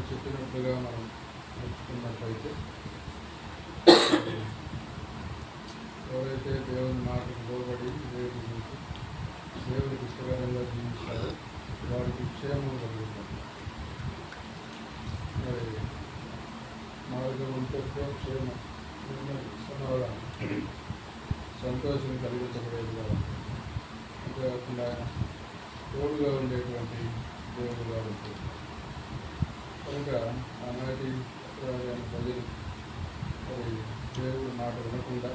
చెప్పినట్లుగా మనం నేర్చుకున్నట్లయితే ఎవరైతే దేవుని మాటకు లోబడి దేవునికి ఇష్టకరంగా జీవిస్తారో వారికి క్షేమం కలుగుతుంది. మరి మార్గం ఉంటే క్షేమం, సమాధానం, సంతోషం కలిగించబడేది కదా. అంతేకాకుండా తోడుగా ఉండేటువంటి దేవుడుగా ఉంటుంది. కనుక ఆనాటి ప్రజలు మరి దేవుడు మాట వినకుండా,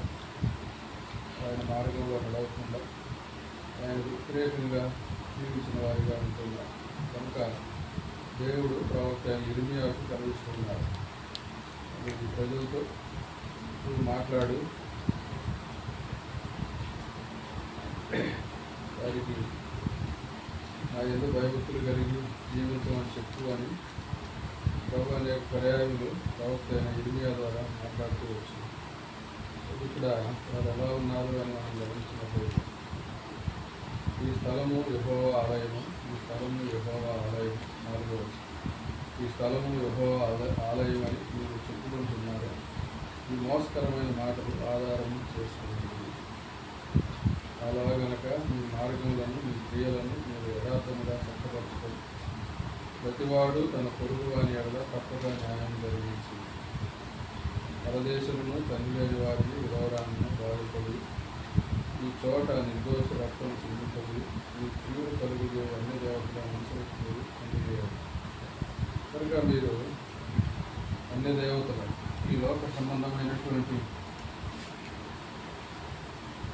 ఆయన మార్గంలో నడవకుండా ఆయన వ్యతిరేకంగా జీవించిన వారిగా ఉంటున్నారు. కనుక దేవుడు ప్రవక్త ఇర్మియాకు కలిగిస్తున్నాడు. ప్రజలతో నువ్వు మాట్లాడు, వారికి నా ఎందుకు భయభక్తులు కలిగి జీవించమని చెప్పు అని ప్రభు అనే పర్యాయములు ప్రవక్త అయిన ఇర్మియా ద్వారా మాట్లాడుతూ వచ్చింది. ఇక్కడ వారు ఎలా ఉన్నారు అని మనం గమనించినట్లయితే, ఈ స్థలము యెహోవా ఆలయము, ఈ స్థలము యెహోవా ఆలయం, 4వ వచనం, ఈ స్థలము యెహోవా ఆలయం అని మీరు చెప్పుకుంటున్నారు. ఈ మోసకరమైన మాటలు ఆధారము చేసుకుంటుంది. అలా గనక మీ మార్గములను, మీ క్రియలను మీరు యథార్థముగా చక్కపరచుకొని ప్రతివాడు తన పొరుగు వాని ఎడల తప్పక న్యాయం జరిగించి పరదేశమును తండ్రి లేని వారిని విరవడాన్ని బాధపడి ఈ చోట నిర్దోష రక్తం చిందించదు, ఈ క్రియలు కలుగు అన్ని దేవతల అనుసరిస్తూ పనిచేయాలి. కనుక మీరు అన్ని దేవతలు ఈ లోక సంబంధమైనటువంటి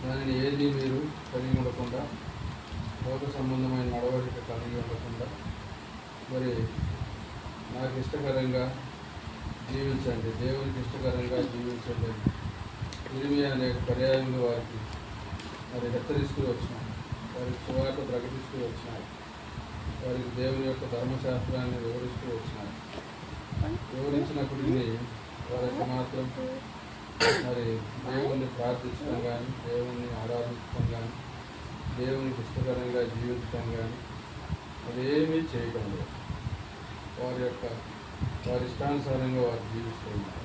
దానిని ఏది మీరు కలిగి ఉండకుండా, లోక సంబంధమైన నడవడిక కలిగి ఉండకుండా, మరి నాకు ఇష్టకరంగా జీవించండి, దేవునికి ఇష్టకరంగా జీవించండి ఇర్మియా అనేక పర్యాయములు వారికి మరి హెచ్చరిస్తూ వచ్చినాయి. వారికి సువార్త ప్రకటిస్తూ వచ్చినాయి. వారికి దేవుని యొక్క ధర్మశాస్త్రాన్ని వివరిస్తూ వచ్చినాయి. వివరించినప్పటికీ వారికి మాత్రం మరి దేవుణ్ణి ప్రార్థించడం కానీ, దేవుణ్ణి ఆరాధించడం కానీ, దేవునికి ఇష్టకరంగా జీవించడం కానీ అదేమీ చేయటం లేదు. వారి ఇష్టానుసారంగా వారు జీవిస్తూ ఉన్నారు.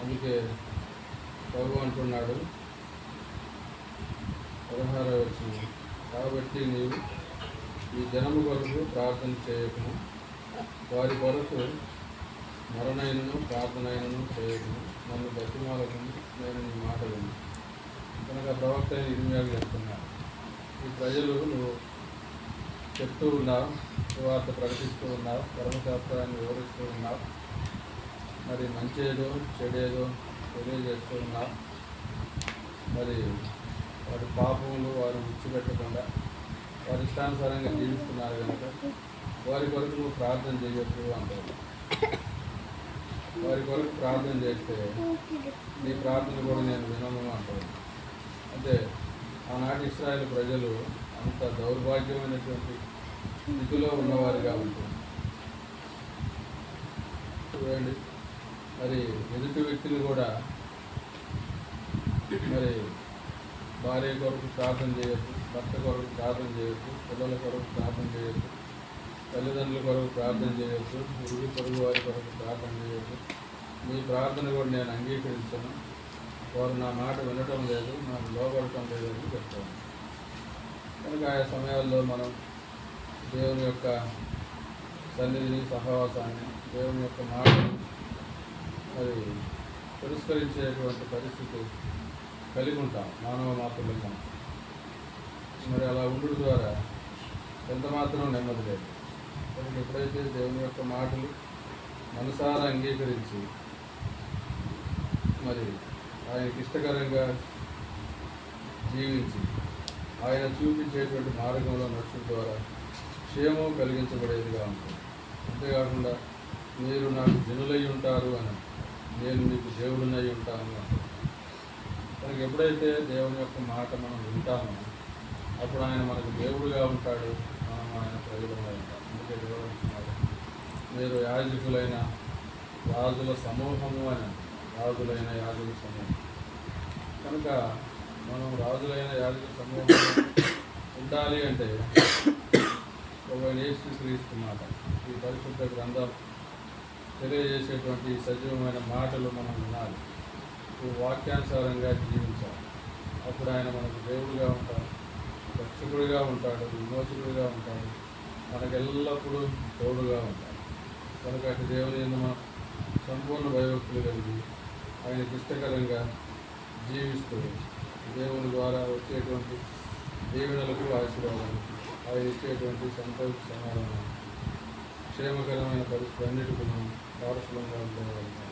అందుకే ప్రభు అంటున్నాడు 16వ వచనం, కాబట్టి నీవు ఈ జనము కొరకు ప్రార్థన చేయకము, వారి కొరకు మరణైనను ప్రార్థనైనను చేయకము, నన్ను బతిమాలకము, నేను నీ మాట విను. కనుక ప్రవక్త అయిన ఇర్మియాకు చెప్తున్నాను, ఈ ప్రజలు నువ్వు చెప్తూ ఉన్నావు, సువార్త ప్రకటిస్తూ ఉన్నావు, ధర్మశాస్త్రాన్ని వివరిస్తూ ఉన్నావు, మరి మంచేదో చెడేదో తెలియజేస్తూ ఉన్నావు. మరి వారి పాపములు వారు విడిచిపెట్టకుండా వారి ఇష్టానుసారంగా జీవిస్తున్నారు కనుక వారి కొరకు నువ్వు ప్రార్థన చేయొచ్చు అంటారు. వారి కొరకు ప్రార్థన చేస్తే నీ ప్రార్థన కూడా నేను వినను అంటాను. అంటే ఆనాటి ఇశ్రాయేలు ప్రజలు అంత దౌర్భాగ్యమైనటువంటి స్థితిలో ఉన్నవారుగా ఉంటుంది. చూడండి, మరి ఎదుటి వ్యక్తులు కూడా మరి భార్య కొరకు ప్రార్థన చేయొచ్చు, భర్త కొరకు ప్రార్థన చేయొచ్చు, పిల్లల కొరకు ప్రార్థన చేయొచ్చు, తల్లిదండ్రుల కొరకు ప్రార్థన చేయొచ్చు, ఇరుగు పొరుగు వారి కొరకు ప్రార్థన చేయొచ్చు. మీ ప్రార్థన కూడా నేను అంగీకరించను, వారు నా మాట వినటం లేదు, నాకు లోబడటం లేదు అని చెప్తాను. కనుక ఆయా సమయాల్లో మనం దేవుని యొక్క సన్నిధిని, సహవాసాన్ని, దేవుని యొక్క మాటను అది తిరస్కరించేటువంటి పరిస్థితి కలిగి ఉంటాం మానవ మాత్రమే. మరి అలా ఉండు ద్వారా ఎంత మాత్రం నెమ్మది లేదు. కనుక ఎప్పుడైతే దేవుని యొక్క మాటలు మనసారా అంగీకరించి మరి ఆయనకి ఇష్టకరంగా జీవించి ఆయన చూపించేటువంటి మార్గంలో నడుచు ద్వారా క్షేమం కలిగించబడేదిగా ఉంటుంది. అంతేకాకుండా మీరు నాకు జనులై ఉంటారు అని, నేను మీకు దేవుడినై ఉంటాను అంటారు. మనకి ఎప్పుడైతే దేవుని యొక్క మాట మనం వింటామో అప్పుడు ఆయన మనకు దేవుడుగా ఉంటాడు, మనం ఆయన ప్రజలుగా ఉంటాం. అందుకే దేవుడు అంటున్నాడు, మీరు యాజకులైన రాజుల సమూహము అని, రాజులైన యాజకుల సమూహం. కనుక మనం రాజులైన యాజకుల సమూహం ఉండాలి అంటే ఒక యేసుక్రీస్తు మాట, ఈ పరిశుద్ధ గ్రంథం తెలియజేసేటువంటి సజీవమైన మాటలు మనం వినాలి. వాక్యానుసారంగా జీవించాలి. అప్పుడు ఆయన మనకు దేవుడిగా ఉంటాడు, రక్షకుడిగా ఉంటాడు, విమోచకుడిగా ఉంటాడు, మనకు ఎల్లప్పుడూ తోడుగా ఉంటాడు. కనుక అటు దేవుని యందు మనం సంపూర్ణ భయభక్తులు కలిగి ఆయనకి ఇష్టకరంగా జీవిస్తూ దేవుని ద్వారా వచ్చేటువంటి దీవెనలకు ఆశీర్వాదాలకు ఆయన ఇచ్చేటువంటి సంతోష సమాధానం క్షేమకరమైన పరిస్థితి అన్నిటికీ మనం వారసులంగా ఉండేవాళ్ళం.